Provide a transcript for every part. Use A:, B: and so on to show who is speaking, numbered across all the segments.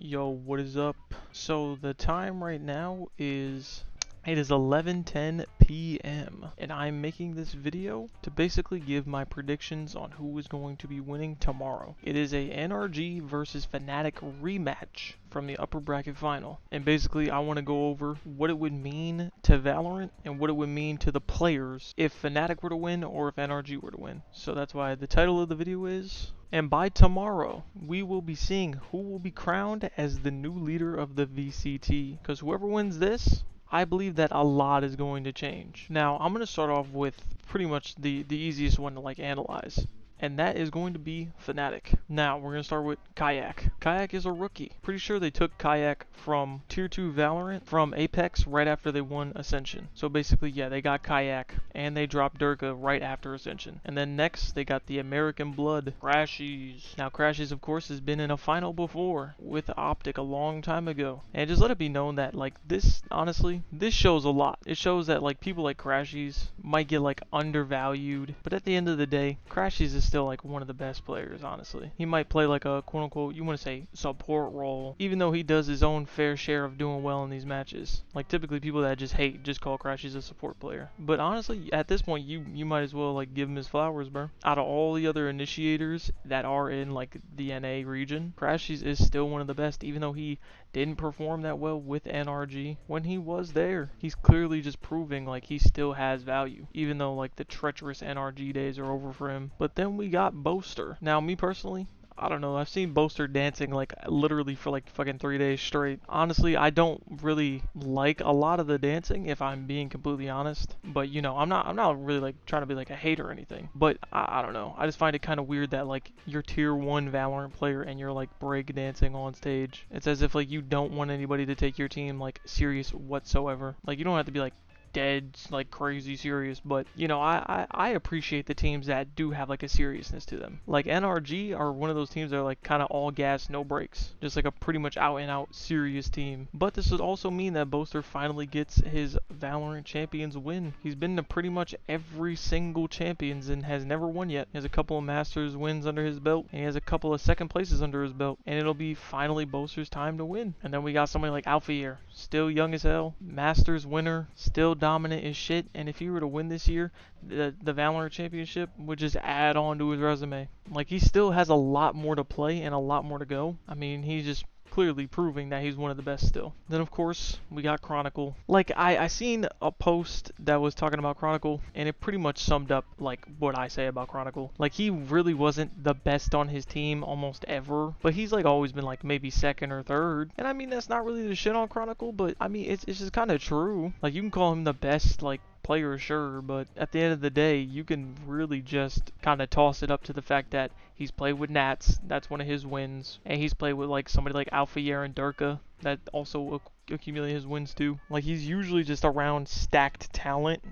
A: Yo, what is up? So the time right now is 11:10 p.m. and I'm making this video to basically give my predictions on who is going to be winning tomorrow. It is a NRG versus Fnatic rematch from the upper bracket final. And basically I want to go over what it would mean to Valorant and what it would mean to the players if Fnatic were to win or if NRG were to win. So that's why the title of the video is. And by tomorrow, we will be seeing who will be crowned as the new leader of the VCT. Because whoever wins this, I believe that a lot is going to change. Now, I'm going to start off with pretty much the easiest one to analyze. And that is going to be Fnatic. Now, we're going to start with Kayak. Kayak is a rookie. Pretty sure they took Kayak from Tier 2 Valorant from Apex right after they won Ascension. So basically, yeah, they got Kayak and they dropped Durka right after Ascension. And then next, they got the American Blood, Crashies. Now, Crashies, of course, has been in a final before with Optic a long time ago. And just let it be known that, this, honestly, this shows a lot. It shows that, people like Crashies might get, undervalued. But at the end of the day, Crashies is still one of the best players, honestly. He might play a quote-unquote, you want to say, support role, even though he does his own fair share of doing well in these matches. Typically people that just hate just call Crashies a support player. But honestly, at this point, you might as well give him his flowers, bro. Out of all the other initiators that are in the NA region, Crashies is still one of the best, even though he didn't perform that well with NRG when he was there. He's clearly just proving he still has value, even though the treacherous NRG days are over for him. But then we got Boaster. Now, me personally, I don't know, I've seen Boaster dancing literally for fucking 3 days straight. Honestly, I don't really like a lot of the dancing, if I'm being completely honest. But I'm not really trying to be a hater or anything. But I don't know. I just find it kind of weird that you're tier 1 Valorant player and you're break dancing on stage. It's as if you don't want anybody to take your team serious whatsoever. You don't have to be dead crazy serious, but I appreciate the teams that do have a seriousness to them. NRG are one of those teams that are kind of all gas no breaks, just a pretty much out and out serious team. But this would also mean that Boaster finally gets his Valorant Champions win. He's been to pretty much every single Champions and has never won yet. He has a couple of Masters wins under his belt, and he has a couple of second places under his belt, and it'll be finally Boaster's time to win. And then we got somebody like Alphayear, still young as hell, Masters winner, still dominant as shit, and if he were to win this year, the Valorant Championship would just add on to his resume. He still has a lot more to play and a lot more to go. I mean, he's just clearly proving that he's one of the best still. Then of course we got Chronicle. I seen a post that was talking about Chronicle, and it pretty much summed up what I say about Chronicle. He really wasn't the best on his team almost ever, but he's always been maybe second or third. And I mean, that's not really the shit on Chronicle, but I mean it's just kind of true. You can call him the best player, sure, but at the end of the day, you can really just kind of toss it up to the fact that he's played with Nats, that's one of his wins, and he's played with somebody like Alphayear and Durka, that also accumulate his wins too. He's usually just around stacked talent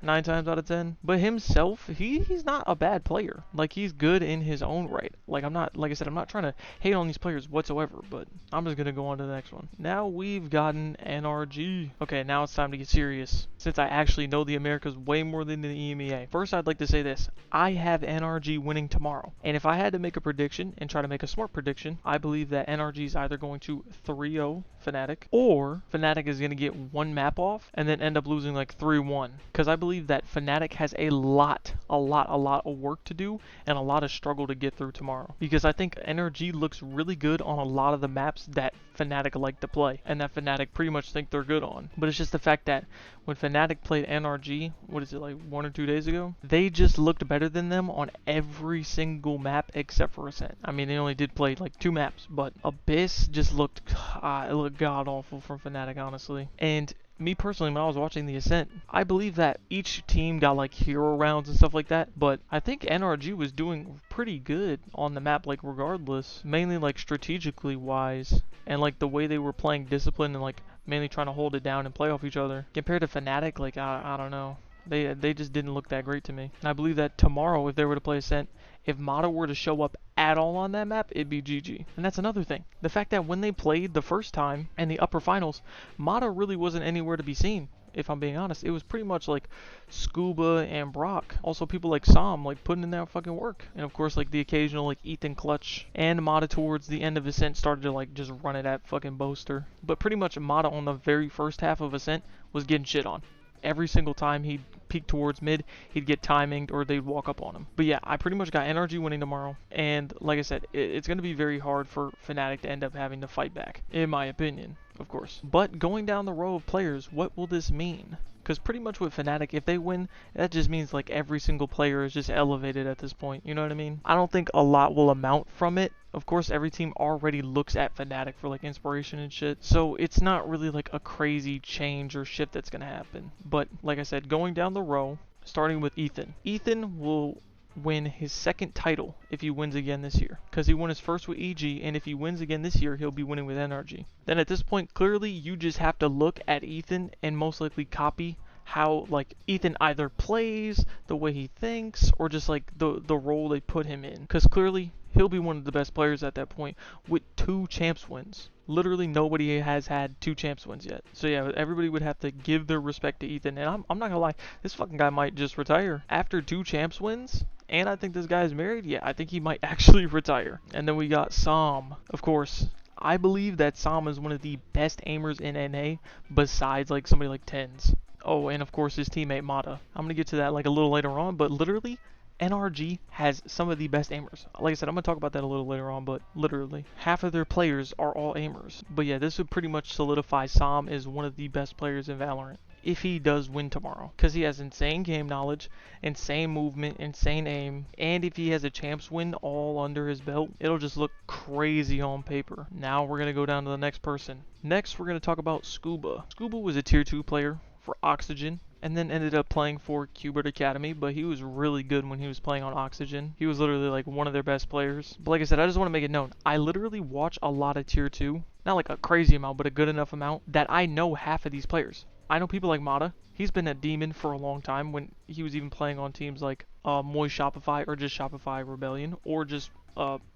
A: 9 times out of 10. But himself, he's not a bad player. He's good in his own right. I'm not, like I said, I'm not trying to hate on these players whatsoever, but I'm just gonna go on to the next one. Now we've gotten NRG. Okay, now it's time to get serious, since I actually know the Americas way more than the EMEA. First, I'd like to say this. I have NRG winning tomorrow. And if I had to make a prediction and try to make a smart prediction, I believe that NRG is either going to 3-0 Fnatic, or Fnatic is going to get one map off and then end up losing 3-1. Because I believe that Fnatic has a lot of work to do and a lot of struggle to get through tomorrow. Because I think NRG looks really good on a lot of the maps that Fnatic like to play, and that Fnatic pretty much think they're good on. But it's just the fact that when Fnatic played NRG, what is it, 1 or 2 days ago? They just looked better than them on every single map except for Ascent. I mean, they only did play 2 maps, but Abyss just looked, it looked god awful from Fnatic, honestly. And me personally, when I was watching the Ascent, I believe that each team got hero rounds and stuff like that, but I think NRG was doing pretty good on the map regardless, mainly strategically wise, and the way they were playing discipline and mainly trying to hold it down and play off each other. Compared to Fnatic, I don't know. They just didn't look that great to me. And I believe that tomorrow, if they were to play Ascent, if Mata were to show up at all on that map, it'd be GG. And that's another thing. The fact that when they played the first time in the upper finals, Mata really wasn't anywhere to be seen. if I'm being honest. It was pretty much like Scuba and Brock. Also people like Sam, like putting in that fucking work. And of course like the occasional like Ethan Clutch and Mata towards the end of Ascent started to like just run it at fucking Boaster. But pretty much Mata on the very first half of Ascent was getting shit on. Every single time he'd peek towards mid, he'd get timinged or they'd walk up on him. But yeah, I pretty much got NRG winning tomorrow. And like I said, it's going to be very hard for Fnatic to end up having to fight back, in my opinion, of course. But going down the row of players, what will this mean? Because pretty much with Fnatic, if they win, that just means like every single player is just elevated at this point. You know what I mean? I don't think a lot will amount from it. Of course, every team already looks at Fnatic for like inspiration and shit. So it's not really like a crazy change or shift that's going to happen. But like I said, going down the row, starting with Ethan. Ethan will win his second title if he wins again this year, because he won his first with EG, and if he wins again this year, he'll be winning with NRG. Then at this point, clearly you just have to look at Ethan and most likely copy how like Ethan either plays, the way he thinks, or just like the role they put him in, because clearly he'll be one of the best players at that point with 2 champs wins. Literally nobody has had 2 champs wins yet. So yeah, everybody would have to give their respect to Ethan, and I'm not gonna lie, this fucking guy might just retire after 2 champs wins. And I think this guy is married. Yeah, I think he might actually retire. And then we got Sam. Of course, I believe that Sam is one of the best aimers in NA besides like somebody like Tens. Oh, and of course his teammate Mata. I'm going to get to that like a little later on, but literally NRG has some of the best aimers. Like I said, I'm going to talk about that a little later on, but literally half of their players are all aimers. But yeah, this would pretty much solidify Sam as one of the best players in Valorant if he does win tomorrow, because he has insane game knowledge, insane movement, insane aim, and if he has a champs win all under his belt, it'll just look crazy on paper. Now we're going to go down to the next person. Next, we're going to talk about Scuba. Scuba was a tier 2 player for Oxygen, and then ended up playing for Qbert Academy, but he was really good when he was playing on Oxygen. He was literally like one of their best players. But like I said, I just want to make it known, I literally watch a lot of tier 2, not like a crazy amount, but a good enough amount that I know half of these players. I know people like Mata. He's been a demon for a long time when he was even playing on teams like Moist Shopify or just Shopify Rebellion or just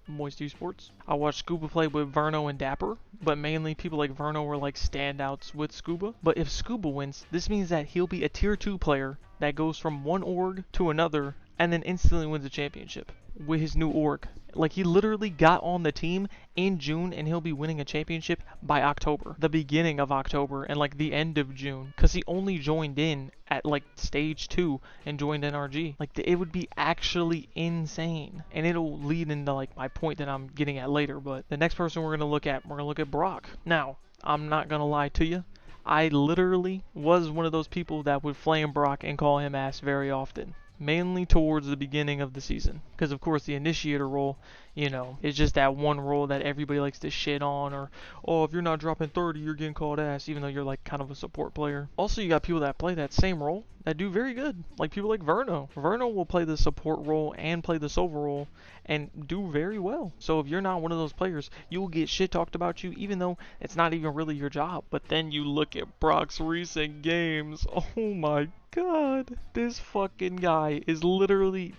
A: Moist Esports. I watched Scuba play with Verno and Dapper, but mainly people like Verno were like standouts with Scuba. But if Scuba wins, this means that he'll be a tier 2 player that goes from one org to another and then instantly wins a championship with his new org. Like, he literally got on the team in June and he'll be winning a championship by October, the beginning of October and like the end of June, because he only joined in at like stage 2 and joined NRG. Like, it would be actually insane, and it'll lead into like my point that I'm getting at later. But the next person we're gonna look at Brock. Now, I'm not gonna lie to you, I literally was one of those people that would flame Brock and call him ass very often. Mainly towards the beginning of the season, because of course the initiator role, you know, is just that one role that everybody likes to shit on, or oh, if you're not dropping 30 you're getting called ass, even though you're like kind of a support player. Also, you got people that play that same role that do very good, like people like Verno. Verno will play the support role and play the Sova role and do very well. So if you're not one of those players, you will get shit talked about you, even though it's not even really your job. But then you look at Brock's recent games, oh my god, this fucking guy is literally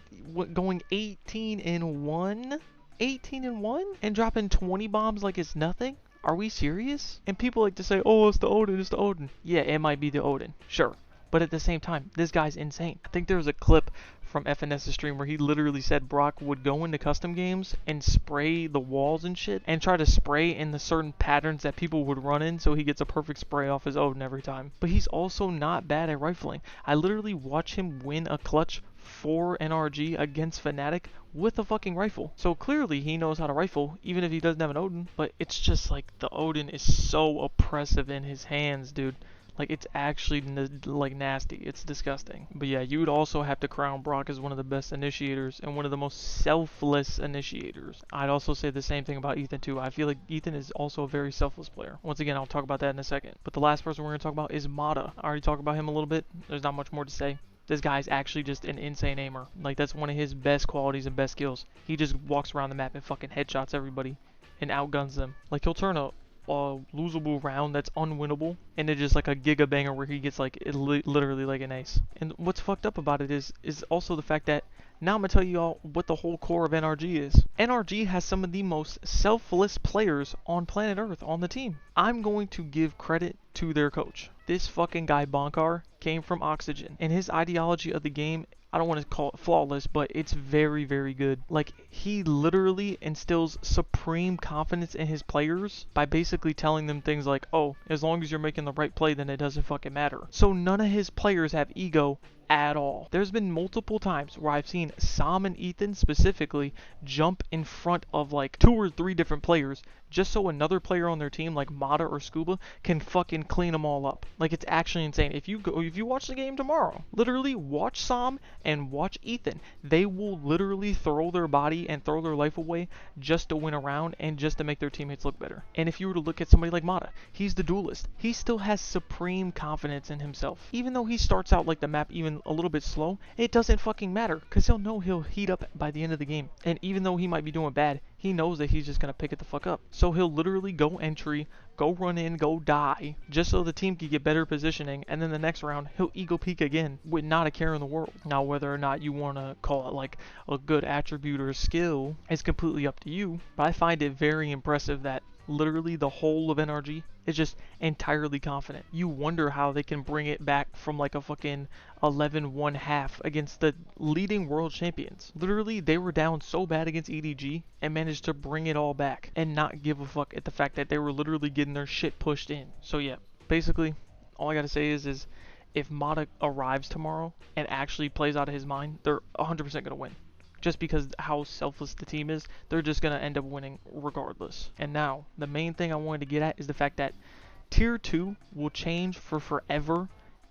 A: going 18-1? 18-1? And dropping 20 bombs like it's nothing? Are we serious? And people like to say, oh, it's the Odin, it's the Odin. Yeah, it might be the Odin, sure. But at the same time, this guy's insane. I think there was a clip from FNS's stream where he literally said Brock would go into custom games and spray the walls and shit and try to spray in the certain patterns that people would run in so he gets a perfect spray off his Odin every time. But he's also not bad at rifling. I literally watch him win a clutch for NRG against Fnatic with a fucking rifle. So clearly he knows how to rifle even if he doesn't have an Odin. But it's just like the Odin is so oppressive in his hands, dude. Like, it's actually like nasty. It's disgusting. But yeah, you would also have to crown Brock as one of the best initiators and one of the most selfless initiators. I'd also say the same thing about Ethan too. I feel like Ethan is also a very selfless player. Once again, I'll talk about that in a second. But the last person we're going to talk about is Mata. I already talked about him a little bit. There's not much more to say. This guy's actually just an insane aimer. Like, that's one of his best qualities and best skills. He just walks around the map and fucking headshots everybody and outguns them. Like, he'll turn a losable round that's unwinnable into just like a giga banger where he gets like literally like an ace. And what's fucked up about it is also the fact that Now I'm going to tell you all what the whole core of NRG is. NRG has some of the most selfless players on planet Earth on the team. I'm going to give credit to their coach. This fucking guy Bonkar came from Oxygen, and his ideology of the game, I don't want to call it flawless, but it's very, very good. Like, he literally instills supreme confidence in his players by basically telling them things like, oh, as long as you're making the right play, then it doesn't fucking matter. So none of his players have ego at all. There's been multiple times where I've seen Sam and Ethan specifically jump in front of like 2 or 3 different players just so another player on their team like Mata or Scuba can fucking clean them all up. Like, it's actually insane. If you watch the game tomorrow, literally watch Sam and watch Ethan. They will literally throw their body and throw their life away just to win a round and just to make their teammates look better. And if you were to look at somebody like Mata, he's the duelist. He still has supreme confidence in himself. Even though he starts out like the map even a little bit slow, it doesn't fucking matter because he'll know he'll heat up by the end of the game. And even though he might be doing bad, he knows that he's just going to pick it the fuck up. So he'll literally go entry, go run in, go die, just so the team can get better positioning, and then the next round, he'll ego peek again with not a care in the world. Now, whether or not you want to call it like a good attribute or skill is completely up to you, but I find it very impressive that literally the whole of NRG is just entirely confident. You wonder how they can bring it back from like a fucking 11-1 half against the leading world champions. Literally, they were down so bad against EDG and managed to bring it all back and not give a fuck at the fact that they were literally getting their shit pushed in. So yeah, basically, all I gotta say is if Mata arrives tomorrow and actually plays out of his mind, they're 100% gonna win. Just because how selfless the team is, they're just going to end up winning regardless. And now, the main thing I wanted to get at is the fact that Tier 2 will change for forever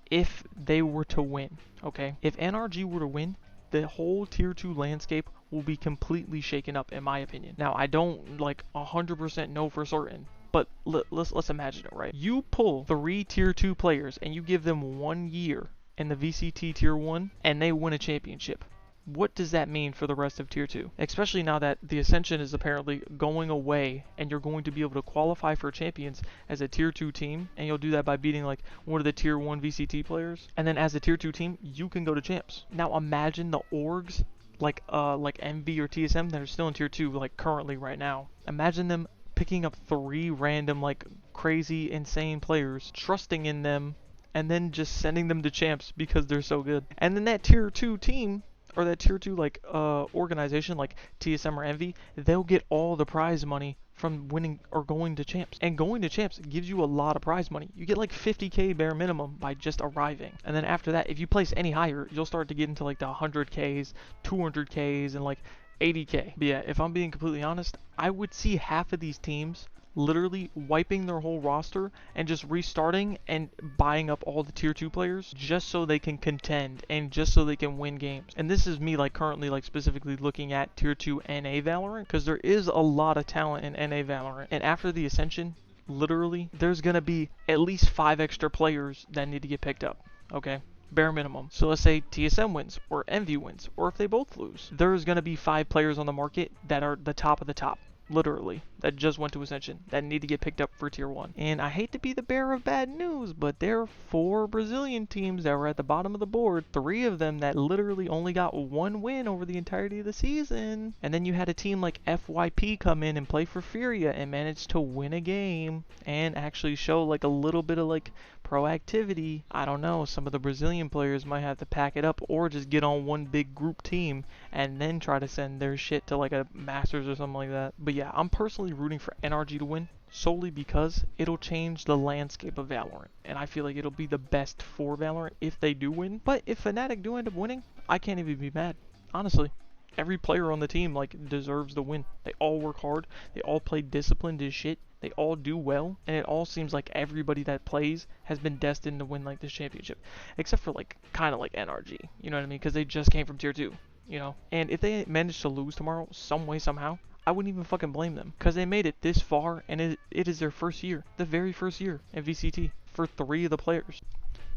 A: if they were to win, okay? If NRG were to win, the whole Tier 2 landscape will be completely shaken up, in my opinion. Now, I don't, like, 100% know for certain, but let's imagine it, right? You pull 3 Tier 2 players and you give them 1 year in the VCT Tier 1, and they win a championship. What does that mean for the rest of Tier 2? Especially now that the Ascension is apparently going away and you're going to be able to qualify for Champions as a Tier 2 team, and you'll do that by beating like one of the Tier 1 VCT players. And then as a Tier 2 team, you can go to Champs. Now imagine the orgs like MV or TSM that are still in Tier 2 like currently right now. Imagine them picking up 3 random like crazy insane players, trusting in them, and then just sending them to Champs because they're so good. And then that Tier 2 team, or that Tier 2 like organization like TSM or Envy, they'll get all the prize money from winning or going to Champs. And going to Champs gives you a lot of prize money. You get like 50k bare minimum by just arriving. And then after that, if you place any higher, you'll start to get into like the 100ks, 200ks, and like 80k. But yeah, if I'm being completely honest, I would see half of these teams literally wiping their whole roster and just restarting and buying up all the Tier 2 players just so they can contend and just so they can win games. And this is me like currently like specifically looking at Tier 2 NA Valorant, because there is a lot of talent in NA Valorant. And after the Ascension, literally there's gonna be at least 5 extra players that need to get picked up, okay? Bare minimum. So let's say TSM wins or Envy wins, or if they both lose, there's gonna be 5 players on the market that are the top of the top, literally, that just went to Ascension, that need to get picked up for Tier 1. And I hate to be the bearer of bad news, but there are 4 Brazilian teams that were at the bottom of the board, 3 of them that literally only got 1 win over the entirety of the season. And then you had a team like FYP come in and play for Furia and manage to win a game and actually show like a little bit of like proactivity. I don't know, some of the Brazilian players might have to pack it up or just get on one big group team and then try to send their shit to like a Masters or something like that. But yeah, I'm personally rooting for NRG to win solely because it'll change the landscape of Valorant, and I feel like it'll be the best for Valorant if they do win. But if Fnatic do end up winning, I can't even be mad, honestly. Every player on the team like deserves the win. They all work hard, they all play disciplined as shit, they all do well, and it all seems like everybody that plays has been destined to win like this championship, except for like kind of like NRG, you know what I mean, because they just came from Tier 2, you know. And if they manage to lose tomorrow some way somehow, I wouldn't even fucking blame them, because they made it this far, and it is their first year, the very first year in VCT for 3 of the players.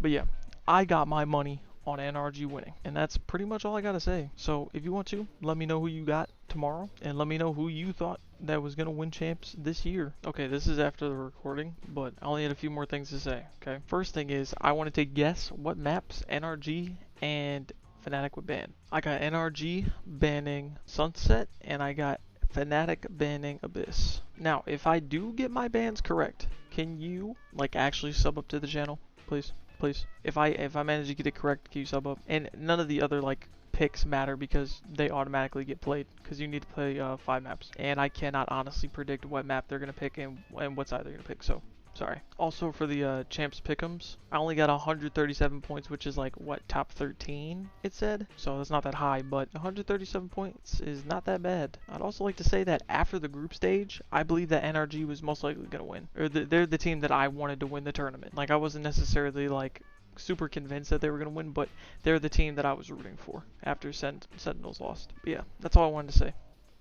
A: But yeah, I got my money on NRG winning, and that's pretty much all I gotta say. So if you want to, let me know who you got tomorrow, and let me know who you thought that was gonna win champs this year. Okay, this is after the recording, but I only had a few more things to say. Okay, first thing is I wanted to guess what maps NRG and Fnatic would ban. I got NRG banning Sunset, and I got Fnatic banning Abyss. Now, if I do get my bans correct, can you like actually sub up to the channel, please? Please. If I manage to get it correct, can you sub up? And none of the other like picks matter because they automatically get played because you need to play 5 maps. And I cannot honestly predict what map they're gonna pick and what side they're gonna pick. So sorry. Also for the champs pick'ems, I only got 137 points, which is like what, top 13 it said. So that's not that high, but 137 points is not that bad. I'd also like to say that after the group stage, I believe that NRG was most likely gonna win, or they're the team that I wanted to win the tournament. Like I wasn't necessarily like super convinced that they were gonna win, but they're the team that I was rooting for after Sentinels lost. But yeah, that's all I wanted to say.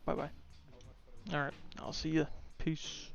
A: Bye bye. All right, I'll see ya. Peace.